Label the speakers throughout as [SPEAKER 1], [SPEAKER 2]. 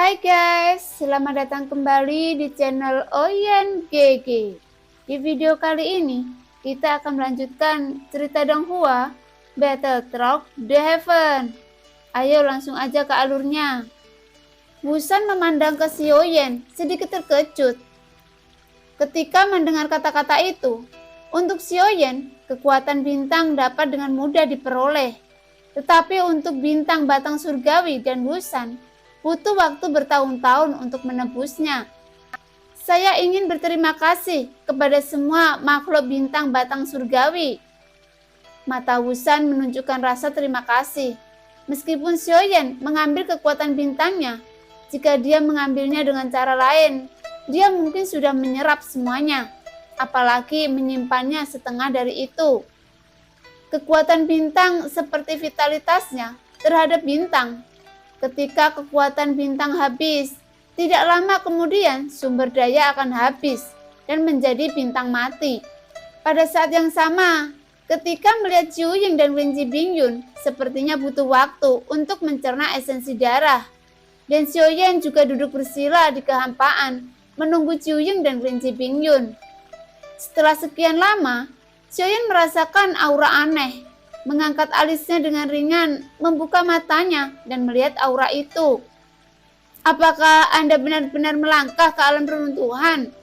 [SPEAKER 1] Hai guys, selamat datang kembali di channel Oyen GG. Di video kali ini, kita akan melanjutkan cerita Donghua, Battle Truck The Heaven. Ayo langsung aja ke alurnya. Wusan memandang ke Xiaoyan sedikit terkejut ketika mendengar kata-kata itu. Untuk Xiaoyan, kekuatan bintang dapat dengan mudah diperoleh. Tetapi untuk bintang batang surgawi dan Wusan, butuh waktu bertahun-tahun untuk menebusnya. Saya ingin berterima kasih kepada semua makhluk bintang batang surgawi. Mata Wusan menunjukkan rasa terima kasih. Meskipun Xiaoyan mengambil kekuatan bintangnya, jika dia mengambilnya dengan cara lain, dia mungkin sudah menyerap semuanya, apalagi menyimpannya setengah dari itu. Kekuatan bintang seperti vitalitasnya terhadap bintang. Ketika kekuatan bintang habis, tidak lama kemudian sumber daya akan habis dan menjadi bintang mati. Pada saat yang sama, ketika melihat Zhuying dan Lin Zibingyun sepertinya butuh waktu untuk mencerna esensi darah. Dan Xiaoyan juga duduk bersila di kehampaan menunggu Zhuying dan Lin Zibingyun. Setelah sekian lama, Xiaoyan merasakan aura aneh. Mengangkat alisnya dengan ringan, membuka matanya dan melihat aura itu. Apakah Anda benar-benar melangkah ke alam reruntuhan?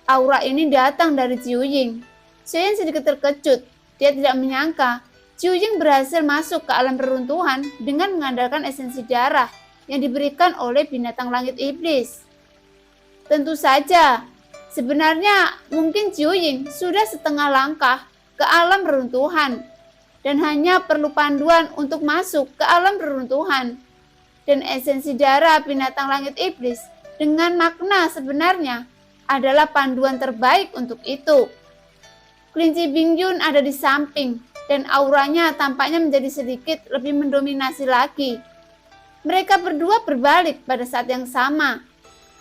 [SPEAKER 1] Aura ini datang dari Zhuying. Xiaoyan sedikit terkejut. Dia tidak menyangka Zhuying berhasil masuk ke alam reruntuhan dengan mengandalkan esensi darah yang diberikan oleh binatang langit iblis. Tentu saja, sebenarnya mungkin Zhuying sudah setengah langkah ke alam reruntuhan dan hanya perlu panduan untuk masuk ke alam reruntuhan. Dan esensi darah binatang langit iblis dengan makna sebenarnya adalah panduan terbaik untuk itu. Lin Zibingyun ada di samping dan auranya tampaknya menjadi sedikit lebih mendominasi lagi. Mereka berdua berbalik pada saat yang sama,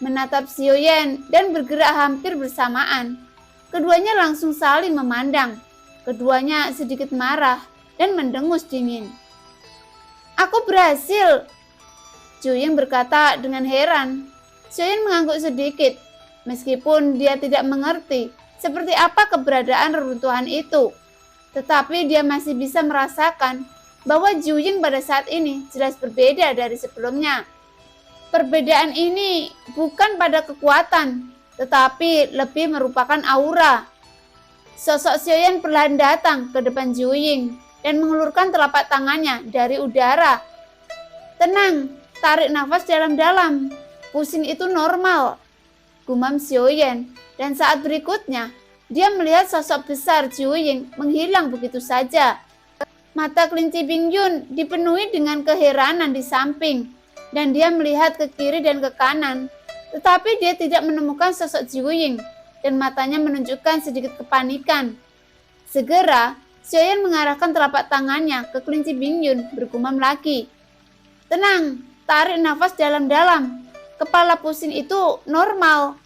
[SPEAKER 1] menatap Xiaoyan dan bergerak hampir bersamaan. Keduanya langsung saling memandang. Keduanya sedikit marah dan mendengus dingin. Aku berhasil, Zhuying berkata dengan heran. Xiaoyan mengangguk sedikit, meskipun dia tidak mengerti seperti apa keberadaan reruntuhan itu. Tetapi dia masih bisa merasakan bahwa Zhuying pada saat ini jelas berbeda dari sebelumnya. Perbedaan ini bukan pada kekuatan, tetapi lebih merupakan aura. Sosok Xiaoyan perlahan datang ke depan Zhuying dan mengulurkan telapak tangannya dari udara. Tenang, tarik nafas dalam-dalam. Pusing itu normal, gumam Xiaoyan. Dan saat berikutnya, dia melihat sosok besar Zhuying menghilang begitu saja. Mata Lin Zibingyun dipenuhi dengan keheranan di samping, dan dia melihat ke kiri dan ke kanan. Tetapi dia tidak menemukan sosok Zhuying, dan matanya menunjukkan sedikit kepanikan. Segera, Xiaoyan mengarahkan telapak tangannya ke Lin Zibingyun, bergumam lagi. Tenang, tarik nafas dalam-dalam. Kepala pusing itu normal.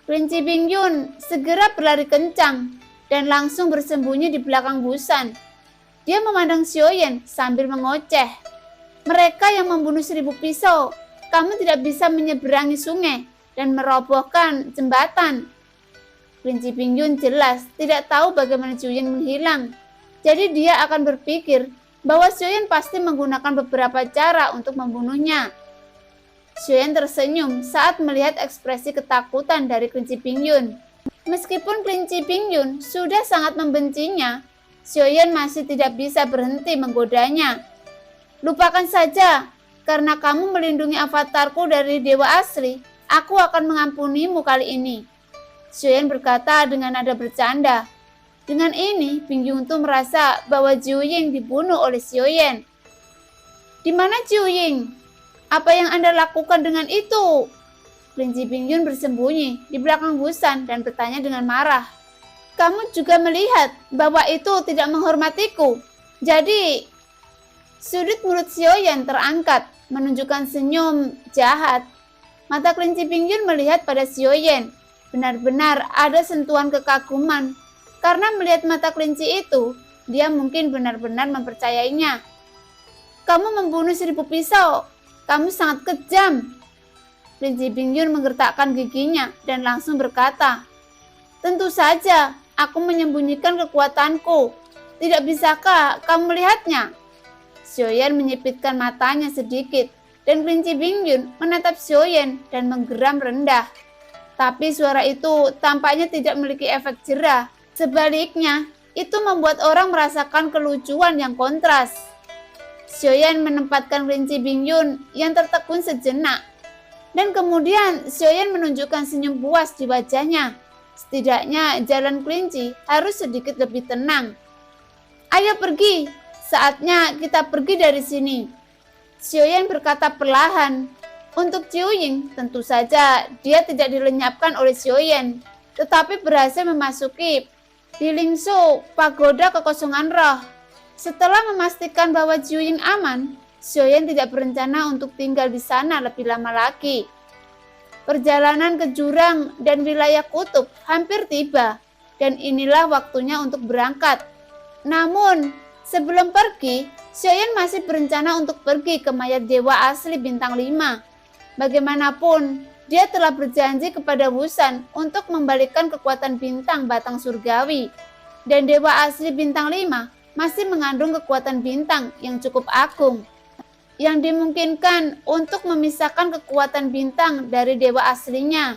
[SPEAKER 1] Lin Zibingyun segera berlari kencang dan langsung bersembunyi di belakang Wusan. Dia memandang Xiaoyan sambil mengoceh. Mereka yang membunuh 1000 pisau, kamu tidak bisa menyeberangi sungai dan merobohkan jembatan. Lin Zibingyun jelas tidak tahu bagaimana Zhuying menghilang. Jadi dia akan berpikir bahwa Xiaoyan pasti menggunakan beberapa cara untuk membunuhnya. Xiaoyan tersenyum saat melihat ekspresi ketakutan dari Lin Zibingyun. Meskipun Lin Zibingyun sudah sangat membencinya, Xiaoyan masih tidak bisa berhenti menggodanya. Lupakan saja, karena kamu melindungi avatarku dari dewa asli, aku akan mengampunimu kali ini. Xiaoyan berkata dengan nada bercanda. Dengan ini, Bingyun Tu merasa bahwa Zhuying dibunuh oleh Xiaoyan. Di mana Zhuying? Apa yang Anda lakukan dengan itu? Lin Zibingyun bersembunyi di belakang Wusan dan bertanya dengan marah. Kamu juga melihat bahwa itu tidak menghormatiku. Jadi, sudut mulut Xiaoyan terangkat, menunjukkan senyum jahat. Mata Lin Zibingyun melihat pada Xiaoyan. Benar-benar ada sentuhan kekaguman. Karena melihat mata kelinci itu, dia mungkin benar-benar mempercayainya. Kamu membunuh 1000 pisau. Kamu sangat kejam, Kelinci Bingyun menggertakkan giginya dan langsung berkata, "Tentu saja, aku menyembunyikan kekuatanku. Tidak bisakah kamu melihatnya?" Xiaoyan menyipitkan matanya sedikit dan kelinci Bingyun menatap Xiaoyan dan menggeram rendah. Tapi suara itu tampaknya tidak memiliki efek jerah. Sebaliknya, itu membuat orang merasakan kelucuan yang kontras. Xiaoyan menempatkan kelinci Bingyun yang tertegun sejenak. Dan kemudian Xiaoyan menunjukkan senyum puas di wajahnya. Setidaknya jalan kelinci harus sedikit lebih tenang. "Ayo pergi, saatnya kita pergi dari sini." Xiaoyan berkata perlahan. Untuk Jiu Ying, tentu saja dia tidak dilenyapkan oleh Xiaoyan, tetapi berhasil memasuki Dilingsu, pagoda kekosongan roh. Setelah memastikan bahwa Jiu Ying aman, Xiaoyan tidak berencana untuk tinggal di sana lebih lama lagi. Perjalanan ke jurang dan wilayah kutub hampir tiba, dan inilah waktunya untuk berangkat. Namun, sebelum pergi, Xiaoyan masih berencana untuk pergi ke mayat dewa asli bintang 5. Bagaimanapun, dia telah berjanji kepada Wusan untuk membalikan kekuatan bintang batang surgawi. Dan dewa asli bintang 5 masih mengandung kekuatan bintang yang cukup agung, yang dimungkinkan untuk memisahkan kekuatan bintang dari dewa aslinya.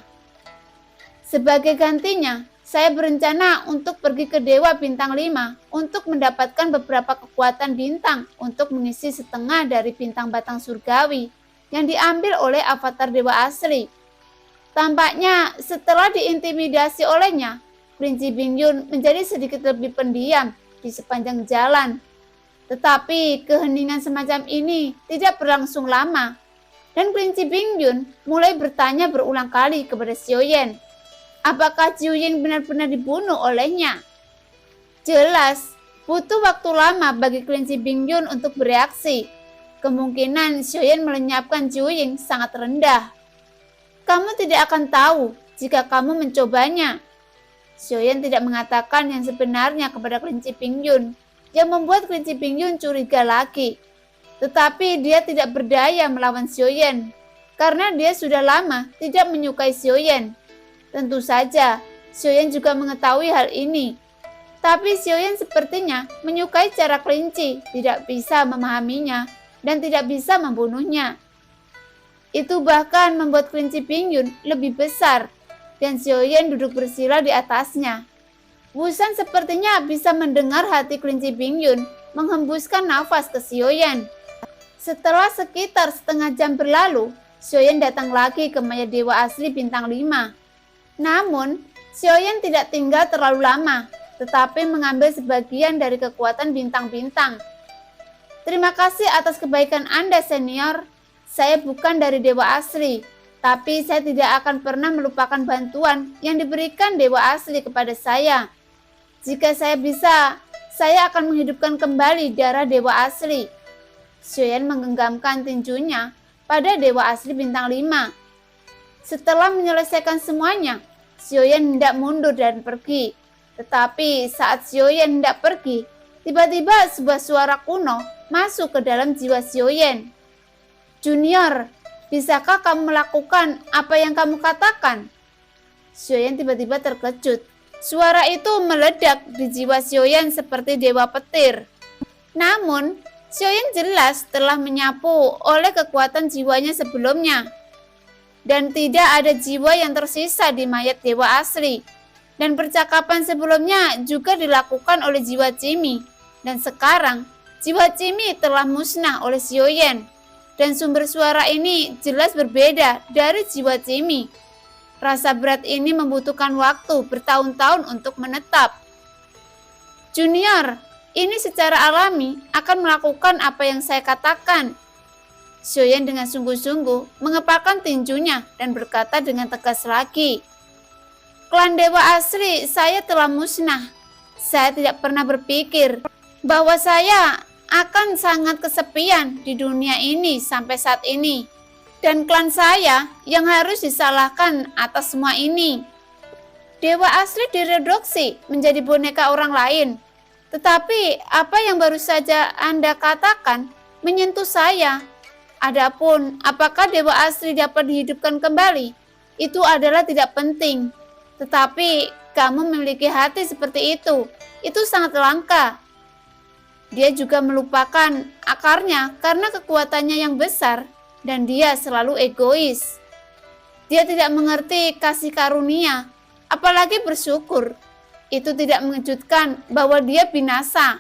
[SPEAKER 1] Sebagai gantinya, saya berencana untuk pergi ke dewa bintang 5 untuk mendapatkan beberapa kekuatan bintang untuk mengisi setengah dari bintang batang surgawi yang diambil oleh avatar dewa asli. Tampaknya setelah diintimidasi olehnya, kelinci Bingyun menjadi sedikit lebih pendiam di sepanjang jalan. Tetapi keheningan semacam ini tidak berlangsung lama, dan kelinci Bingyun mulai bertanya berulang kali kepada Xiaoyan, apakah Jiu Ying benar-benar dibunuh olehnya. Jelas, butuh waktu lama bagi kelinci Bingyun untuk bereaksi. Kemungkinan Xiaoyan melenyapkan Jiu Ying sangat rendah. "Kamu tidak akan tahu jika kamu mencobanya." Xiaoyan tidak mengatakan yang sebenarnya kepada kelinci Bingyun, yang membuat kelinci Bingyun curiga lagi. Tetapi dia tidak berdaya melawan Xiaoyan, karena dia sudah lama tidak menyukai Xiaoyan. Tentu saja, Xiaoyan juga mengetahui hal ini. Tapi Xiaoyan sepertinya menyukai cara kelinci tidak bisa memahaminya dan tidak bisa membunuhnya. Itu bahkan membuat kelinci Bingyun lebih besar, dan Xiaoyan duduk bersila di atasnya. Wusan sepertinya bisa mendengar hati kelinci Bingyun menghembuskan nafas ke Xiaoyan. Setelah sekitar setengah jam berlalu, Xiaoyan datang lagi ke mayat dewa asli bintang 5. Namun, Xiaoyan tidak tinggal terlalu lama, tetapi mengambil sebagian dari kekuatan bintang-bintang. "Terima kasih atas kebaikan Anda, senior. Saya bukan dari dewa asli, tapi saya tidak akan pernah melupakan bantuan yang diberikan dewa asli kepada saya. Jika saya bisa, saya akan menghidupkan kembali darah dewa asli." Xiaoyan menggenggamkan tinjunya pada dewa asli bintang 5. Setelah menyelesaikan semuanya, Xiaoyan hendak mundur dan pergi. Tetapi saat Xiaoyan hendak pergi, tiba-tiba sebuah suara kuno masuk ke dalam jiwa Xiaoyan. "Junior, bisakah kamu melakukan apa yang kamu katakan?" Xiaoyan tiba-tiba terkejut. Suara itu meledak di jiwa Xiaoyan seperti dewa petir. Namun, Xiaoyan jelas telah menyapu oleh kekuatan jiwanya sebelumnya. Dan tidak ada jiwa yang tersisa di mayat dewa asli. Dan percakapan sebelumnya juga dilakukan oleh jiwa Jimmy. Dan sekarang, jiwa Jimmy telah musnah oleh Xiaoyan. Dan sumber suara ini jelas berbeda dari jiwa Jimmy. Rasa berat ini membutuhkan waktu bertahun-tahun untuk menetap. "Junior, ini secara alami akan melakukan apa yang saya katakan." Xiaoyan dengan sungguh-sungguh mengepalkan tinjunya dan berkata dengan tegas lagi, "Klan dewa asli saya telah musnah. Saya tidak pernah berpikir bahwa saya akan sangat kesepian di dunia ini sampai saat ini. Dan klan saya yang harus disalahkan atas semua ini. Dewa asli direduksi menjadi boneka orang lain. Tetapi apa yang baru saja Anda katakan menyentuh saya. Adapun apakah dewa asli dapat dihidupkan kembali, itu adalah tidak penting. Tetapi kamu memiliki hati seperti itu sangat langka. Dia juga melupakan akarnya karena kekuatannya yang besar dan dia selalu egois. Dia tidak mengerti kasih karunia, apalagi bersyukur. Itu tidak mengejutkan bahwa dia binasa.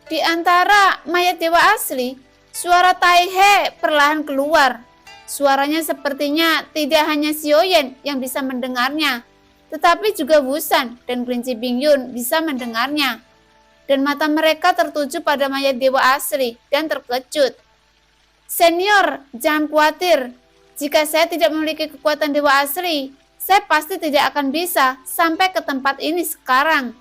[SPEAKER 1] Di antara mayat dewa asli, suara Tai He perlahan keluar. Suaranya sepertinya tidak hanya Xiaoyan yang bisa mendengarnya, tetapi juga Wusan dan kelinci Bingyun bisa mendengarnya. Dan mata mereka tertuju pada mayat dewa asli dan terkejut. Senior, jangan khawatir. Jika saya tidak memiliki kekuatan dewa asli, saya pasti tidak akan bisa sampai ke tempat ini sekarang.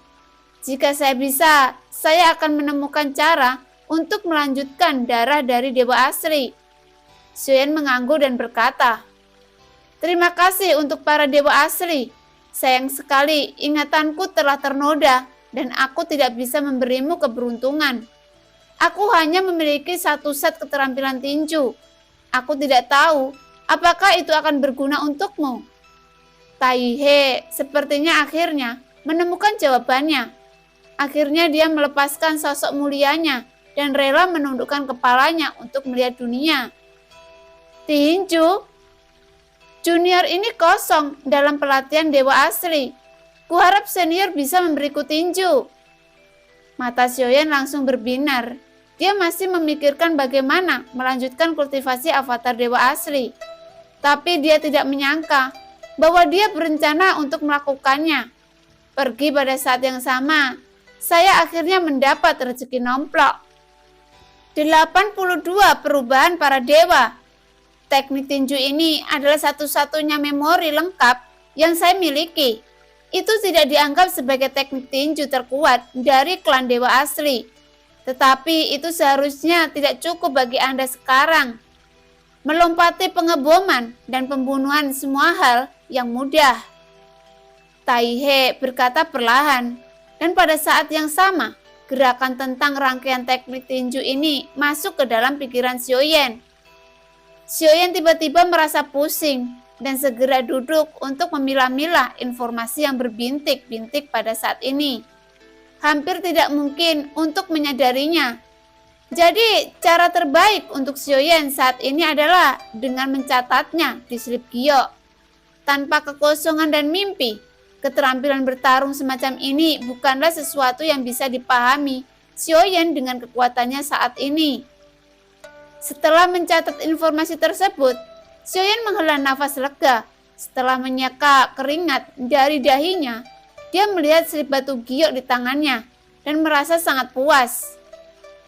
[SPEAKER 1] Jika saya bisa, saya akan menemukan cara untuk melanjutkan darah dari dewa asli. Xiaoyan mengangguk dan berkata, "Terima kasih untuk para dewa asli. Sayang sekali ingatanku telah ternoda dan aku tidak bisa memberimu keberuntungan. Aku hanya memiliki satu set keterampilan tinju. Aku tidak tahu apakah itu akan berguna untukmu." Tai He sepertinya akhirnya menemukan jawabannya. Akhirnya dia melepaskan sosok mulianya dan rela menundukkan kepalanya untuk melihat dunia. Tinju? Junior ini kosong dalam pelatihan dewa asli. Kuharap senior bisa memberiku tinju. Mata Xiaoyan langsung berbinar. Dia masih memikirkan bagaimana melanjutkan kultivasi avatar dewa asli. Tapi dia tidak menyangka bahwa dia berencana untuk melakukannya. Pergi pada saat yang sama, saya akhirnya mendapat rezeki nomplok. 82 perubahan para dewa. Teknik tinju ini adalah satu-satunya memori lengkap yang saya miliki. Itu tidak dianggap sebagai teknik tinju terkuat dari klan dewa asli. Tetapi itu seharusnya tidak cukup bagi Anda sekarang. Melompati pengeboman dan pembunuhan semua hal yang mudah. Tai He berkata perlahan, dan pada saat yang sama, gerakan tentang rangkaian teknik tinju ini masuk ke dalam pikiran Xiaoyan. Xiaoyan tiba-tiba merasa pusing dan segera duduk untuk memilah-milah informasi yang berbintik-bintik pada saat ini. Hampir tidak mungkin untuk menyadarinya. Jadi, cara terbaik untuk Xiaoyan saat ini adalah dengan mencatatnya di slip giok. Tanpa kekosongan dan mimpi, keterampilan bertarung semacam ini bukanlah sesuatu yang bisa dipahami Xiaoyan dengan kekuatannya saat ini. Setelah mencatat informasi tersebut, Xiaoyan menghela nafas lega. Setelah menyeka keringat dari dahinya, dia melihat slip batu giok di tangannya dan merasa sangat puas.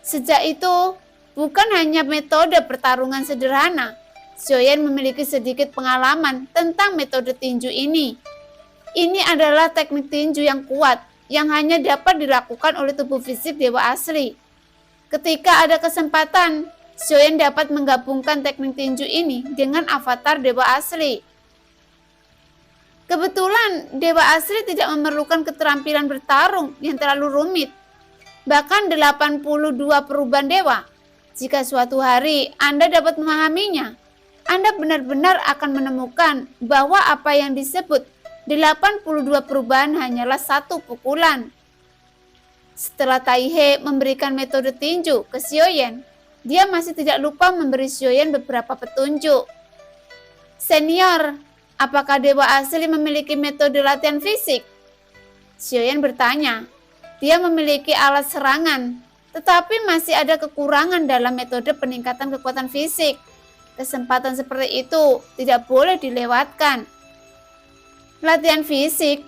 [SPEAKER 1] Sejak itu, bukan hanya metode pertarungan sederhana, Xiaoyan memiliki sedikit pengalaman tentang metode tinju ini. Ini adalah teknik tinju yang kuat yang hanya dapat dilakukan oleh tubuh fisik dewa asli. Ketika ada kesempatan, Xiaoyan dapat menggabungkan teknik tinju ini dengan avatar dewa asli. Kebetulan dewa asli tidak memerlukan keterampilan bertarung yang terlalu rumit. Bahkan 82 perubahan dewa. Jika suatu hari Anda dapat memahaminya, Anda benar-benar akan menemukan bahwa apa yang disebut 82 perubahan hanyalah satu pukulan. Setelah Tai He memberikan metode tinju ke Xiaoyan, dia masih tidak lupa memberi Xiaoyan beberapa petunjuk. Senior, apakah dewa asli memiliki metode latihan fisik? Xiaoyan bertanya. Dia memiliki alat serangan, tetapi masih ada kekurangan dalam metode peningkatan kekuatan fisik. Kesempatan seperti itu tidak boleh dilewatkan. Latihan fisik?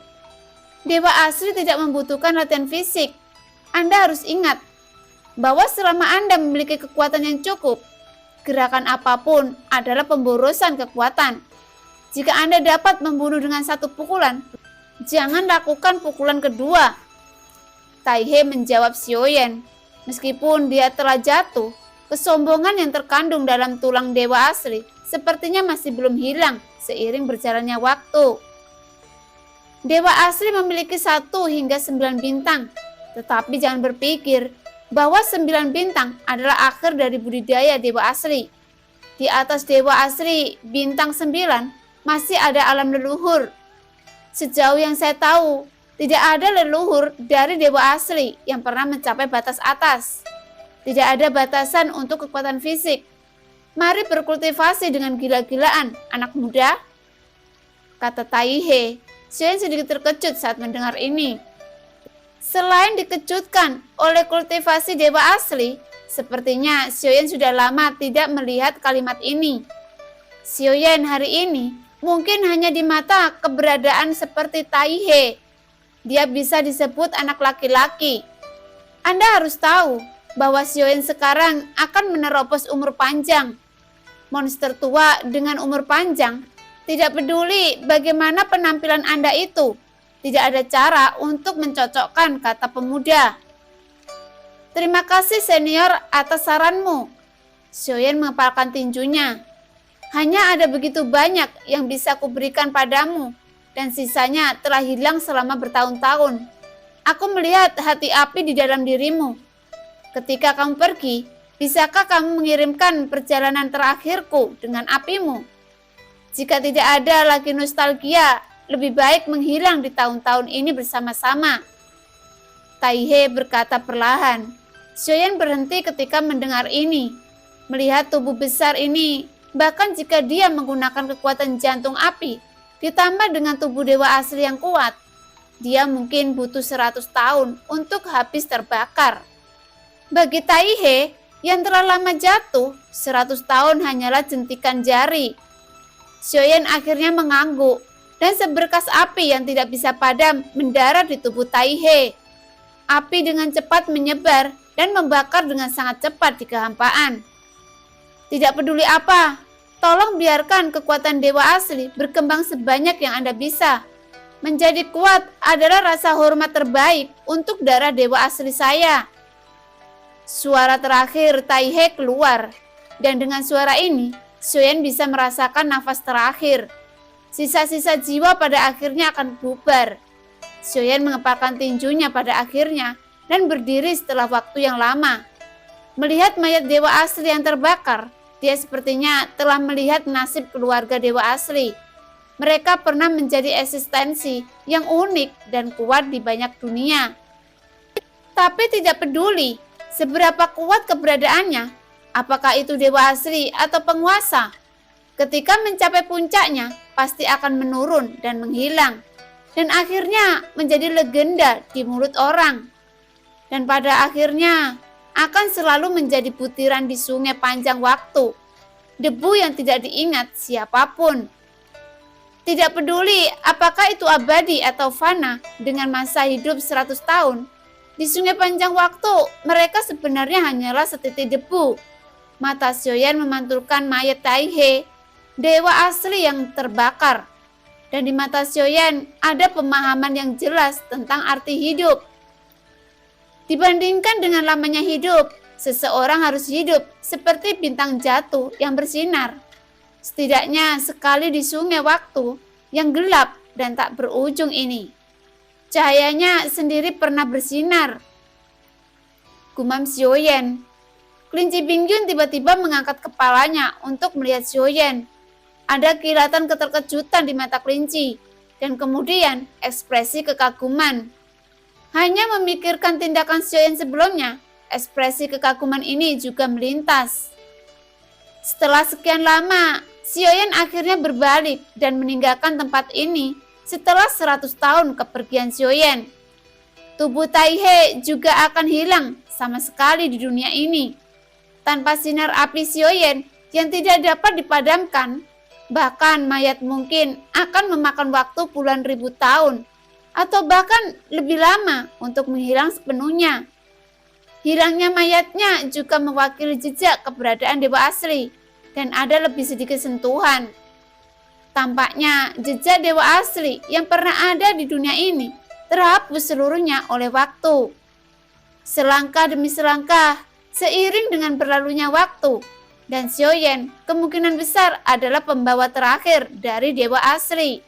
[SPEAKER 1] Dewa asli tidak membutuhkan latihan fisik. Anda harus ingat bahwa selama Anda memiliki kekuatan yang cukup, gerakan apapun adalah pemborosan kekuatan. Jika Anda dapat membunuh dengan satu pukulan, jangan lakukan pukulan kedua. Tai He menjawab Xiaoyan. Meskipun dia telah jatuh, kesombongan yang terkandung dalam tulang dewa asli sepertinya masih belum hilang seiring berjalannya waktu. Dewa asli memiliki 1 hingga 9 bintang, tetapi jangan berpikir bahwa 9 bintang adalah akhir dari budidaya dewa asli. Di atas dewa asli bintang 9 masih ada alam leluhur. Sejauh yang saya tahu, tidak ada leluhur dari dewa asli yang pernah mencapai batas atas. Tidak ada batasan untuk kekuatan fisik. Mari berkultivasi dengan gila-gilaan, anak muda, kata Taihe. Xiaoyan sedikit terkejut saat mendengar ini. Selain dikejutkan oleh kultivasi dewa asli, sepertinya Xiaoyan sudah lama tidak melihat kalimat ini. Xiaoyan hari ini mungkin hanya di mata keberadaan seperti Taihe. Dia bisa disebut anak laki-laki. Anda harus tahu bahwa Xiaoyan sekarang akan menerobos umur panjang. Monster tua dengan umur panjang, tidak peduli bagaimana penampilan Anda itu, tidak ada cara untuk mencocokkan kata pemuda. Terima kasih senior atas saranmu. Xiaoyan mengepalkan tinjunya. Hanya ada begitu banyak yang bisa kuberikan padamu, dan sisanya telah hilang selama bertahun-tahun. Aku melihat hati api di dalam dirimu. Ketika kamu pergi, bisakah kamu mengirimkan perjalanan terakhirku dengan apimu? Jika tidak ada lagi nostalgia, lebih baik menghilang di tahun-tahun ini bersama-sama. Taihe berkata perlahan. Xiaoyan berhenti ketika mendengar ini. Melihat tubuh besar ini, bahkan jika dia menggunakan kekuatan jantung api, ditambah dengan tubuh dewa asli yang kuat, dia mungkin butuh 100 tahun untuk habis terbakar. Bagi Taihe yang telah lama jatuh, 100 tahun hanyalah jentikan jari. Xiaoyan akhirnya mengangguk, dan seberkas api yang tidak bisa padam mendarat di tubuh Taihe. Api dengan cepat menyebar dan membakar dengan sangat cepat di kehampaan. Tidak peduli apa, tolong biarkan kekuatan dewa asli berkembang sebanyak yang Anda bisa. Menjadi kuat adalah rasa hormat terbaik untuk darah dewa asli saya. Suara terakhir Taihe keluar, dan dengan suara ini, Xiaoyan bisa merasakan nafas terakhir. Sisa-sisa jiwa pada akhirnya akan bubar. Xiaoyan mengepalkan tinjunya pada akhirnya dan berdiri setelah waktu yang lama. Melihat mayat dewa asli yang terbakar, dia sepertinya telah melihat nasib keluarga dewa asli. Mereka pernah menjadi eksistensi yang unik dan kuat di banyak dunia. Tapi tidak peduli seberapa kuat keberadaannya, apakah itu dewa asli atau penguasa, ketika mencapai puncaknya, pasti akan menurun dan menghilang, dan akhirnya menjadi legenda di mulut orang. Dan pada akhirnya akan selalu menjadi butiran di sungai panjang waktu, debu yang tidak diingat siapapun. Tidak peduli apakah itu abadi atau fana dengan masa hidup 100 tahun, di sungai panjang waktu mereka sebenarnya hanyalah setitik debu. Mata Xiaoyan memantulkan mayat Taihe, dewa asli yang terbakar. Dan di mata Xiaoyan ada pemahaman yang jelas tentang arti hidup. Dibandingkan dengan lamanya hidup, seseorang harus hidup seperti bintang jatuh yang bersinar. Setidaknya sekali di sungai waktu yang gelap dan tak berujung ini. Cahayanya sendiri pernah bersinar. Gumam Xiaoyan. Kelinci Bingyun tiba-tiba mengangkat kepalanya untuk melihat Xiaoyan. Ada kilatan keterkejutan di mata kelinci, dan kemudian ekspresi kekaguman. Hanya memikirkan tindakan Xiaoyan sebelumnya, ekspresi kekaguman ini juga melintas. Setelah sekian lama, Xiaoyan akhirnya berbalik dan meninggalkan tempat ini setelah 100 tahun kepergian Xiaoyan. Tubuh Taihe juga akan hilang sama sekali di dunia ini. Tanpa sinar api Xiaoyan yang tidak dapat dipadamkan, bahkan mayat mungkin akan memakan waktu puluhan ribu tahun, atau bahkan lebih lama untuk menghilang sepenuhnya. Hilangnya mayatnya juga mewakili jejak keberadaan dewa asli, dan ada lebih sedikit sentuhan. Tampaknya jejak dewa asli yang pernah ada di dunia ini terhapus seluruhnya oleh waktu. Selangkah demi selangkah, seiring dengan berlalunya waktu, dan Xiaoyan kemungkinan besar adalah pembawa terakhir dari dewa asli.